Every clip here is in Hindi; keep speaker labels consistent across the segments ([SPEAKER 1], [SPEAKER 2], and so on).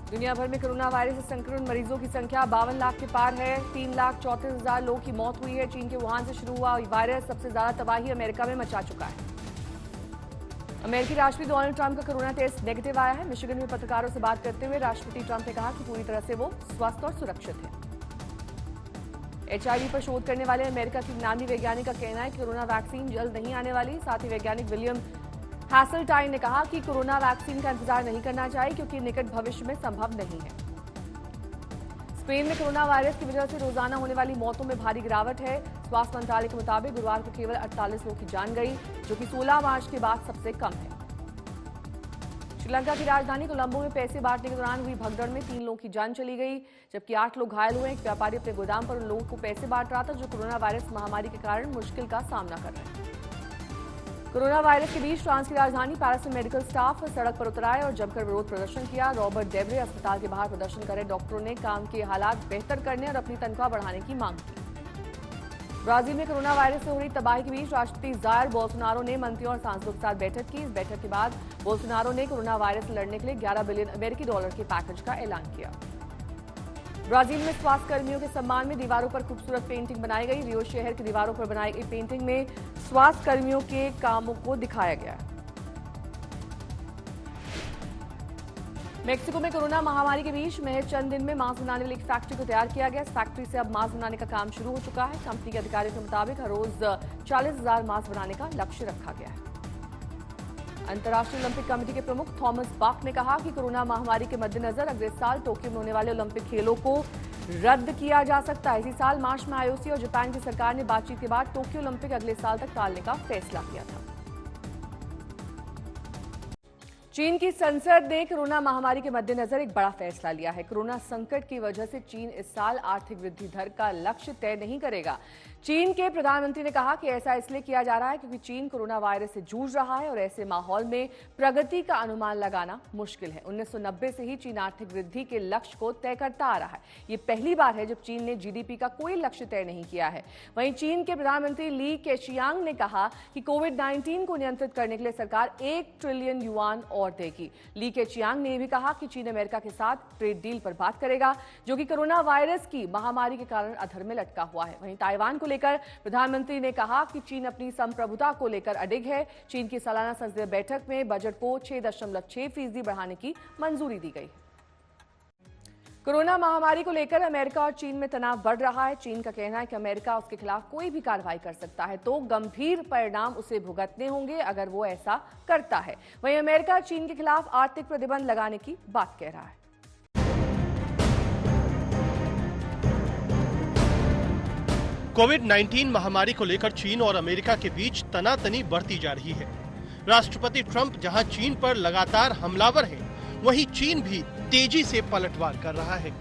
[SPEAKER 1] दुनिया भर में कोरोना वायरस से संक्रमित मरीजों की संख्या 52 लाख के पार है। 3,34,000 लोगों की मौत हुई है। चीन के वुहान से शुरू हुआ वायरस सबसे ज्यादा तबाही अमेरिका में मचा चुका है। अमेरिकी राष्ट्रपति डोनाल्ड ट्रंप का कोरोना टेस्ट नेगेटिव आया है। मिशिगन में पत्रकारों से बात करते हुए राष्ट्रपति ट्रंप ने कहा कि पूरी तरह से वो स्वस्थ और सुरक्षित है। HIV पर शोध करने वाले अमेरिका के नामी वैज्ञानिक का कहना है कि कोरोना वैक्सीन जल्द नहीं आने वाली। साथ ही वैज्ञानिक विलियम हैसलटाइन ने कहा कि कोरोना वैक्सीन का इंतजार नहीं करना चाहिए क्योंकि निकट भविष्य में संभव नहीं है। स्पेन में कोरोना वायरस की वजह से रोजाना होने वाली मौतों में भारी गिरावट है। स्वास्थ्य मंत्रालय के मुताबिक गुरुवार को केवल 48 लोगों की जान गई, जो कि 16 मार्च के बाद सबसे कम है। श्रीलंका की राजधानी कोलंबो में पैसे बांटने के दौरान हुई भगदड़ में 3 लोगों की जान चली गई, जबकि 8 लोग घायल हुए। एक व्यापारी अपने गोदाम पर उन लोगों को पैसे बांट रहा था जो कोरोना वायरस महामारी के कारण मुश्किल का सामना कर रहे हैं। कोरोना वायरस के बीच फ्रांस की राजधानी पेरिस में मेडिकल स्टाफ सड़क पर उतर आए और जमकर विरोध प्रदर्शन किया। रॉबर्ट डेब्रे अस्पताल के बाहर प्रदर्शन कर रहे डॉक्टरों ने काम के हालात बेहतर करने और अपनी तनख्वाह बढ़ाने की मांग की। ब्राजील में कोरोना वायरस से हो रही तबाही के बीच राष्ट्रपति जायर बोल्सोनारो ने मंत्रियों और सांसदों के साथ बैठक की। इस बैठक के बाद बोल्सोनारो ने कोरोना वायरस से लड़ने के लिए $11 बिलियन अमेरिकी के पैकेज का ऐलान किया। ब्राजील में स्वास्थ्य कर्मियों के सम्मान में दीवारों पर खूबसूरत पेंटिंग बनाई गई। रियो शहर की दीवारों पर बनाई गई पेंटिंग में स्वास्थ्य कर्मियों के कामों को दिखाया गया। मेक्सिको में कोरोना महामारी के बीच महज चंद दिन में मास्क बनाने वाली एक फैक्ट्री को तैयार किया गया। इस फैक्ट्री से अब मास्क बनाने का काम शुरू हो चुका है। कंपनी के अधिकारियों के मुताबिक हर रोज 40,000 मास्क बनाने का लक्ष्य रखा गया है। अंतर्राष्ट्रीय ओलंपिक कमेटी के प्रमुख थॉमस बाक ने कहा कि कोरोना महामारी के मद्देनजर अगले साल टोक्यो में होने वाले ओलंपिक खेलों को रद्द किया जा सकता है। इसी साल मार्च में IOC और जापान की सरकार ने बातचीत के बाद टोक्यो ओलंपिक अगले साल तक टालने का फैसला किया था। चीन की संसद ने कोरोना महामारी के मद्देनजर एक बड़ा फैसला लिया है। कोरोना संकट की वजह से चीन इस साल आर्थिक वृद्धि दर का लक्ष्य तय नहीं करेगा। चीन के प्रधानमंत्री ने कहा कि ऐसा इसलिए किया जा रहा है क्योंकि चीन कोरोना वायरस से जूझ रहा है और ऐसे माहौल में प्रगति का अनुमान लगाना मुश्किल है। 1990 से ही चीन आर्थिक वृद्धि के लक्ष्य को तय करता आ रहा है। ये पहली बार है जब चीन ने GDP का कोई लक्ष्य तय नहीं किया है। वहीं चीन के प्रधानमंत्री ली केशियांग ने कहा कि कोविड-19 को नियंत्रित करने के लिए सरकार 1 ट्रिलियन युआन और देगी। ली केशियांग ने भी कहा कि चीन अमेरिका के साथ ट्रेड डील पर बात करेगा, जो कि कोरोना वायरस की महामारी के कारण अधर में लटका हुआ है। वहीं ताइवान को लेकर प्रधानमंत्री ने कहा कि चीन अपनी संप्रभुता को लेकर अडिग है। चीन की सालाना संसदीय बैठक में बजट को 6.6% बढ़ाने की मंजूरी दी गई। कोरोना महामारी को लेकर अमेरिका और चीन में तनाव बढ़ रहा है। चीन का कहना है कि अमेरिका उसके खिलाफ कोई भी कार्रवाई कर सकता है तो गंभीर परिणाम उसे भुगतने होंगे अगर वो ऐसा करता है। वहीं अमेरिका चीन के खिलाफ आर्थिक प्रतिबंध लगाने की बात कह रहा है।
[SPEAKER 2] कोविड-19 महामारी को लेकर चीन और अमेरिका के बीच तनातनी बढ़ती जा रही है। राष्ट्रपति ट्रंप जहां चीन पर लगातार हमलावर हैं, वहीं चीन भी तेजी से पलटवार कर रहा है।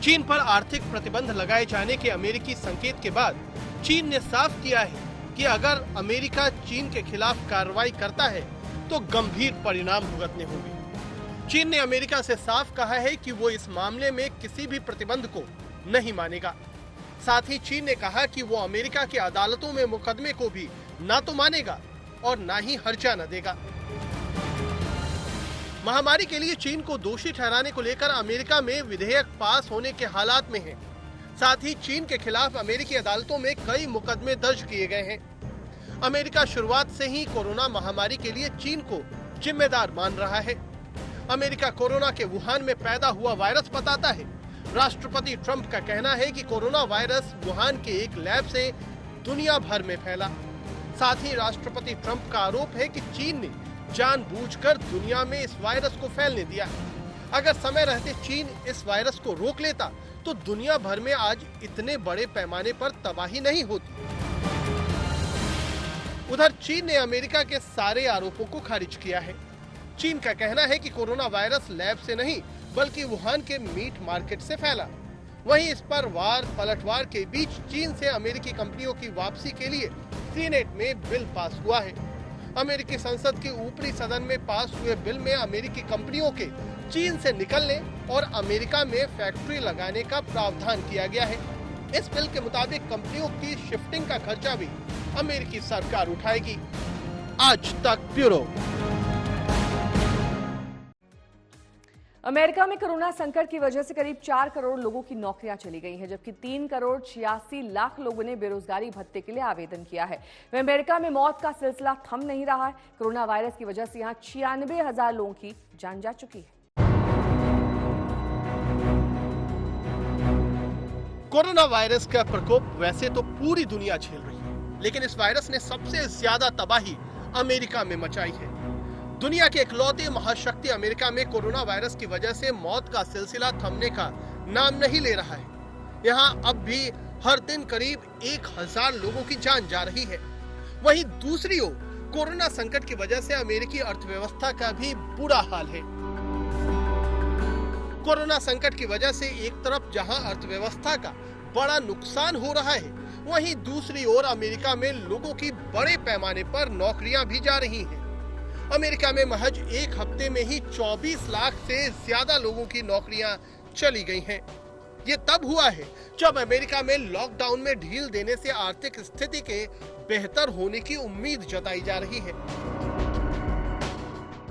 [SPEAKER 2] चीन पर आर्थिक प्रतिबंध लगाए जाने के अमेरिकी संकेत के बाद चीन ने साफ किया है कि अगर अमेरिका चीन के खिलाफ कार्रवाई करता है तो गंभीर परिणाम भुगतने होंगे। चीन ने अमेरिका से साफ कहा है कि वो इस मामले में किसी भी प्रतिबंध को नहीं मानेगा। साथ ही चीन ने कहा कि वो अमेरिका की अदालतों में मुकदमे को भी ना तो मानेगा और ना ही हर्जा न देगा। महामारी के लिए चीन को दोषी ठहराने को लेकर अमेरिका में विधेयक पास होने के हालात में है। साथ ही चीन के खिलाफ अमेरिकी अदालतों में कई मुकदमे दर्ज किए गए हैं। अमेरिका शुरुआत से ही कोरोना महामारी के लिए चीन को जिम्मेदार मान रहा है। अमेरिका कोरोना के वुहान में पैदा हुआ वायरस बताता है। राष्ट्रपति ट्रंप का कहना है कि कोरोना वायरस वुहान के एक लैब से दुनिया भर में फैला। साथ ही राष्ट्रपति ट्रंप का आरोप है कि चीन ने जानबूझकर दुनिया में इस वायरस को फैलने दिया। अगर समय रहते चीन इस वायरस को रोक लेता तो दुनिया भर में आज इतने बड़े पैमाने पर तबाही नहीं होती। उधर चीन ने अमेरिका के सारे आरोपों को खारिज किया है। चीन का कहना है कि कोरोना वायरस लैब से नहीं बल्कि वुहान के मीट मार्केट से फैला। वहीं इस पर वार पलटवार के बीच चीन से अमेरिकी कंपनियों की वापसी के लिए सीनेट में बिल पास हुआ है। अमेरिकी संसद के ऊपरी सदन में पास हुए बिल में अमेरिकी कंपनियों के चीन से निकलने और अमेरिका में फैक्ट्री लगाने का प्रावधान किया गया है। इस बिल के मुताबिक कंपनियों की शिफ्टिंग का खर्चा भी अमेरिकी सरकार उठाएगी। आज तक ब्यूरो।
[SPEAKER 1] अमेरिका में कोरोना संकट की वजह से करीब 4 करोड़ लोगों की नौकरियां चली गई हैं, जबकि 3 करोड़ 86 लाख लोगों ने बेरोजगारी भत्ते के लिए आवेदन किया है। वह अमेरिका में मौत का सिलसिला थम नहीं रहा है। कोरोना वायरस की वजह से यहां 96,000 लोगों की जान जा चुकी है।
[SPEAKER 2] कोरोना वायरस का प्रकोप वैसे तो पूरी दुनिया झेल रही है, लेकिन इस वायरस ने सबसे ज्यादा तबाही अमेरिका में मचाई है। दुनिया के इकलौते महाशक्ति अमेरिका में कोरोना वायरस की वजह से मौत का सिलसिला थमने का नाम नहीं ले रहा है। यहाँ अब भी हर दिन करीब 1,000 लोगों की जान जा रही है। वहीं दूसरी ओर कोरोना संकट की वजह से अमेरिकी अर्थव्यवस्था का भी बुरा हाल है। कोरोना संकट की वजह से एक तरफ जहां अर्थव्यवस्था का बड़ा नुकसान हो रहा है, वहीं दूसरी ओर अमेरिका में लोगों की बड़े पैमाने पर नौकरियां भी जा रही हैं। अमेरिका में महज एक हफ्ते में ही 24 लाख से ज्यादा लोगों की नौकरियां चली गई हैं। ये तब हुआ है जब अमेरिका में लॉकडाउन में ढील देने से आर्थिक स्थिति के बेहतर होने की उम्मीद जताई जा रही है।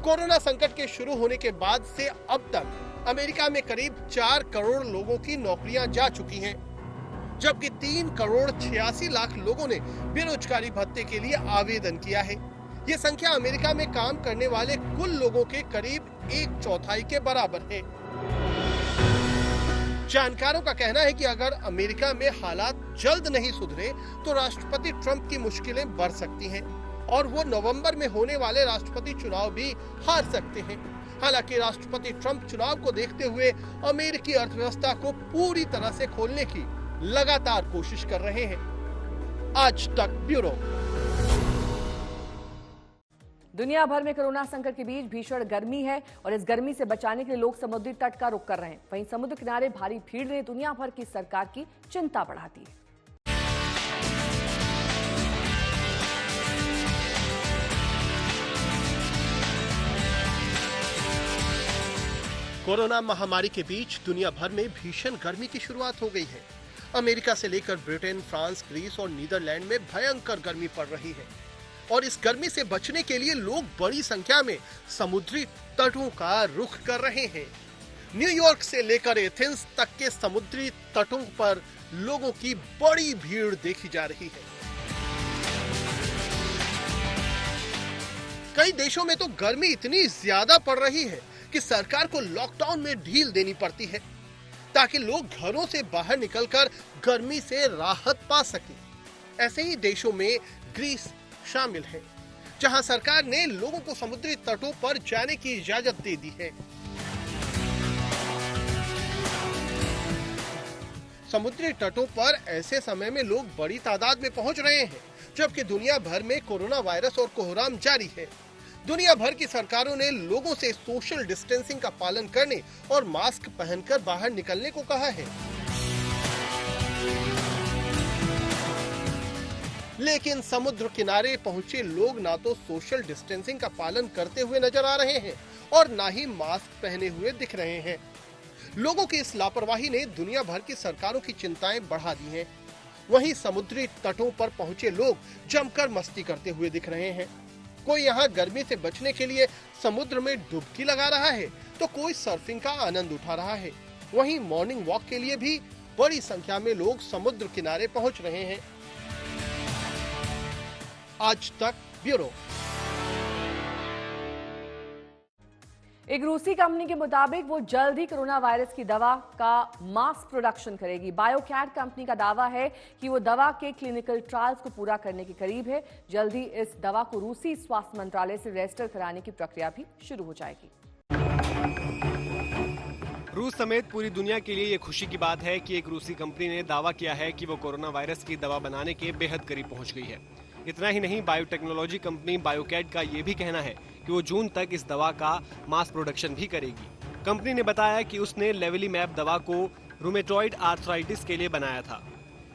[SPEAKER 2] कोरोना संकट के शुरू होने के बाद से अब तक अमेरिका में करीब 4 करोड़ लोगों की नौकरियां जा चुकी हैं, जबकि 3 करोड़ 86 लाख लोगों ने बेरोजगारी भत्ते के लिए आवेदन किया है। ये संख्या अमेरिका में काम करने वाले कुल लोगों के करीब 1/4 के बराबर है। जानकारों का कहना है कि अगर अमेरिका में हालात जल्द नहीं सुधरे तो राष्ट्रपति ट्रंप की मुश्किलें बढ़ सकती हैं और वो नवंबर में होने वाले राष्ट्रपति चुनाव भी हार सकते हैं। हालांकि राष्ट्रपति ट्रंप चुनाव को देखते हुए अमेरिकी अर्थव्यवस्था को पूरी तरह से खोलने की लगातार कोशिश कर रहे हैं। आज तक ब्यूरो।
[SPEAKER 1] दुनिया भर में कोरोना संकट के बीच भीषण गर्मी है और इस गर्मी से बचाने के लिए लोग समुद्री तट का रुख कर रहे हैं। वहीं समुद्र किनारे भारी भीड़ ने दुनिया भर की सरकार की चिंता बढ़ा दी है।
[SPEAKER 2] कोरोना महामारी के बीच दुनिया भर में भीषण गर्मी की शुरुआत हो गई है। अमेरिका से लेकर ब्रिटेन, फ्रांस, ग्रीस और नीदरलैंड में भयंकर गर्मी पड़ रही है और इस गर्मी से बचने के लिए लोग बड़ी संख्या में समुद्री तटों का रुख कर रहे हैं। न्यूयॉर्क से लेकर एथेंस तक के समुद्री तटों पर लोगों की बड़ी भीड़ देखी जा रही है। कई देशों में तो गर्मी इतनी ज्यादा पड़ रही है कि सरकार को लॉकडाउन में ढील देनी पड़ती है ताकि लोग घरों से बाहर निकलकर गर्मी से राहत पा सकें। ऐसे ही देशों में ग्रीस शामिल है, जहां सरकार ने लोगों को समुद्री तटों पर जाने की इजाजत दे दी है। समुद्री तटों पर ऐसे समय में लोग बड़ी तादाद में पहुंच रहे हैं, जबकि दुनिया भर में कोरोना वायरस और कोहराम जारी है। दुनिया भर की सरकारों ने लोगों से सोशल डिस्टेंसिंग का पालन करने और मास्क पहनकर बाहर निकलने को कहा है। लेकिन समुद्र किनारे पहुंचे लोग ना तो सोशल डिस्टेंसिंग का पालन करते हुए नजर आ रहे हैं और ना ही मास्क पहने हुए दिख रहे हैं। लोगों की इस लापरवाही ने दुनिया भर की सरकारों की चिंताएं बढ़ा दी हैं। वहीं समुद्री तटों पर पहुंचे लोग जमकर मस्ती करते हुए दिख रहे हैं। कोई यहाँ गर्मी से बचने के लिए समुद्र में डुबकी लगा रहा है तो कोई सर्फिंग का आनंद उठा रहा है। वहीं मॉर्निंग वॉक के लिए भी बड़ी संख्या में लोग समुद्र किनारे पहुंच रहे हैं। आज तक ब्यूरो।
[SPEAKER 1] एक रूसी कंपनी के मुताबिक वो जल्द ही कोरोना वायरस की दवा का मास प्रोडक्शन करेगी। बायोकैट कंपनी का दावा है कि वो दवा के क्लिनिकल ट्रायल्स को पूरा करने के करीब है। जल्द ही इस दवा को रूसी स्वास्थ्य मंत्रालय से रजिस्टर कराने की प्रक्रिया भी शुरू हो जाएगी।
[SPEAKER 3] रूस समेत पूरी दुनिया के लिए ये खुशी की बात है कि एक रूसी कंपनी ने दावा किया है कि वो कोरोना वायरस की दवा बनाने के बेहद करीब पहुंच गई है। इतना ही नहीं, बायोटेक्नोलॉजी कंपनी बायोकैट का ये भी कहना है कि वो जून तक इस दवा का मास प्रोडक्शन भी करेगी। कंपनी ने बताया कि उसने लेवलीमैब दवा को रूमेटॉइड आर्थराइटिस के लिए बनाया था,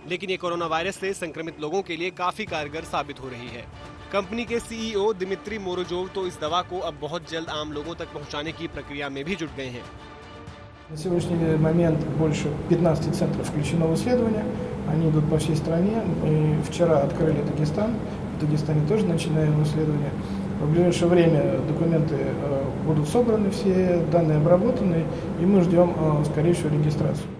[SPEAKER 3] लेकिन ये कोरोना वायरस से संक्रमित लोगों के लिए काफी कारगर साबित हो रही है। कंपनी के सीईओ दिमित्री मोरोजोव तो इस दवा को अब बहुत जल्द आम लोगों तक पहुंचाने की प्रक्रिया में भी जुट गए हैं।
[SPEAKER 4] На сегодняшний момент больше 15 центров включено в исследования. Они идут по всей стране. И вчера открыли Дагестан. В Дагестане тоже начинаем исследования. В ближайшее время документы будут собраны все данные, обработаны, и мы ждем скорейшую регистрацию.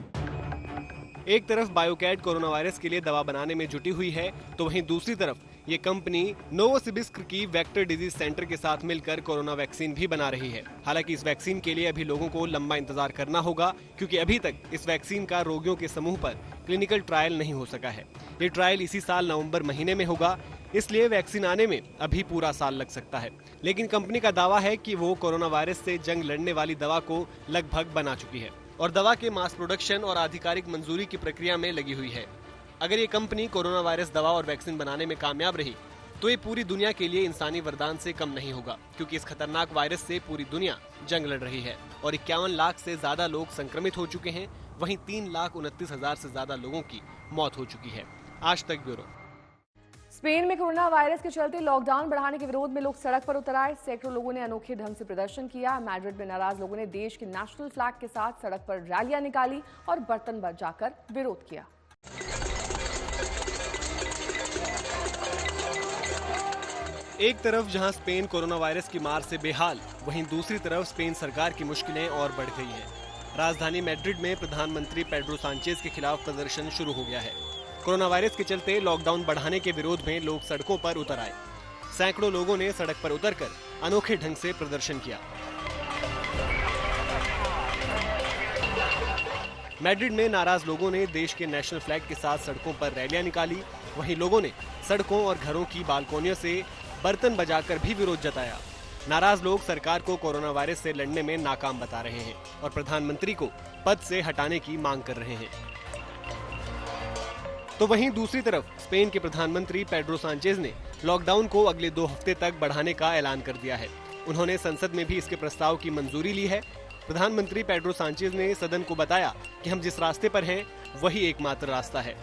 [SPEAKER 3] एक तरफ बायोकैड कोरोना वायरस के लिए दवा बनाने में जुटी हुई है, तो वहीं दूसरी तरफ ये कंपनी नोवोसिबिर्स्क की वेक्टर डिजीज सेंटर के साथ मिलकर कोरोना वैक्सीन भी बना रही है। हालांकि इस वैक्सीन के लिए अभी लोगों को लंबा इंतजार करना होगा, क्योंकि अभी तक इस वैक्सीन का रोगियों के समूह पर क्लिनिकल ट्रायल नहीं हो सका है। ये ट्रायल इसी साल नवंबर महीने में होगा, इसलिए वैक्सीन आने में अभी पूरा साल लग सकता है। लेकिन कंपनी का दावा है कि वो कोरोना वायरस से जंग लड़ने वाली दवा को लगभग बना चुकी है और दवा के मास प्रोडक्शन और आधिकारिक मंजूरी की प्रक्रिया में लगी हुई है। अगर ये कंपनी कोरोना वायरस दवा और वैक्सीन बनाने में कामयाब रही तो ये पूरी दुनिया के लिए इंसानी वरदान से कम नहीं होगा, क्योंकि इस खतरनाक वायरस से पूरी दुनिया जंग लड़ रही है और 51 लाख से ज्यादा लोग संक्रमित हो चुके हैं। वहीं 3,29,000 से ज्यादा लोगों की मौत हो चुकी है। आज तक ब्यूरो।
[SPEAKER 1] स्पेन में कोरोना वायरस के चलते लॉकडाउन बढ़ाने के विरोध में लोग सड़क पर उतर आए। सैकड़ों लोगों ने अनोखे ढंग से प्रदर्शन किया। मैड्रिड में नाराज लोगों ने देश के नेशनल फ्लैग के साथ सड़क पर रैलियां निकाली और बर्तन बजाकर विरोध किया।
[SPEAKER 3] एक तरफ जहां स्पेन कोरोना वायरस की मार से बेहाल, वहीं दूसरी तरफ स्पेन सरकार की मुश्किलें और बढ़ गई हैं। राजधानी मैड्रिड में प्रधानमंत्री पेड्रो सांचेज के खिलाफ प्रदर्शन शुरू हो गया है। कोरोना वायरस के चलते लॉकडाउन बढ़ाने के विरोध में लोग सड़कों पर उतर आए। सैकड़ों लोगों ने सड़क पर उतरकर अनोखे ढंग से प्रदर्शन किया। मैड्रिड में नाराज लोगों ने देश के नेशनल फ्लैग के साथ सड़कों पर रैलियां निकाली। वहीं लोगों ने सड़कों और घरों की बालकोनियों से बर्तन बजाकर भी विरोध जताया। नाराज लोग सरकार को कोरोना वायरस से लड़ने में नाकाम बता रहे हैं और प्रधानमंत्री को पद से हटाने की मांग कर रहे हैं। तो वहीं दूसरी तरफ स्पेन के प्रधानमंत्री पेड्रो सांचेज ने लॉकडाउन को अगले 2 हफ्ते तक बढ़ाने का ऐलान कर दिया है। उन्होंने संसद में भी इसके प्रस्ताव की मंजूरी ली है। प्रधानमंत्री पेड्रो सांचेज ने सदन को बताया कि हम जिस रास्ते पर हैं वही एकमात्र रास्ता है।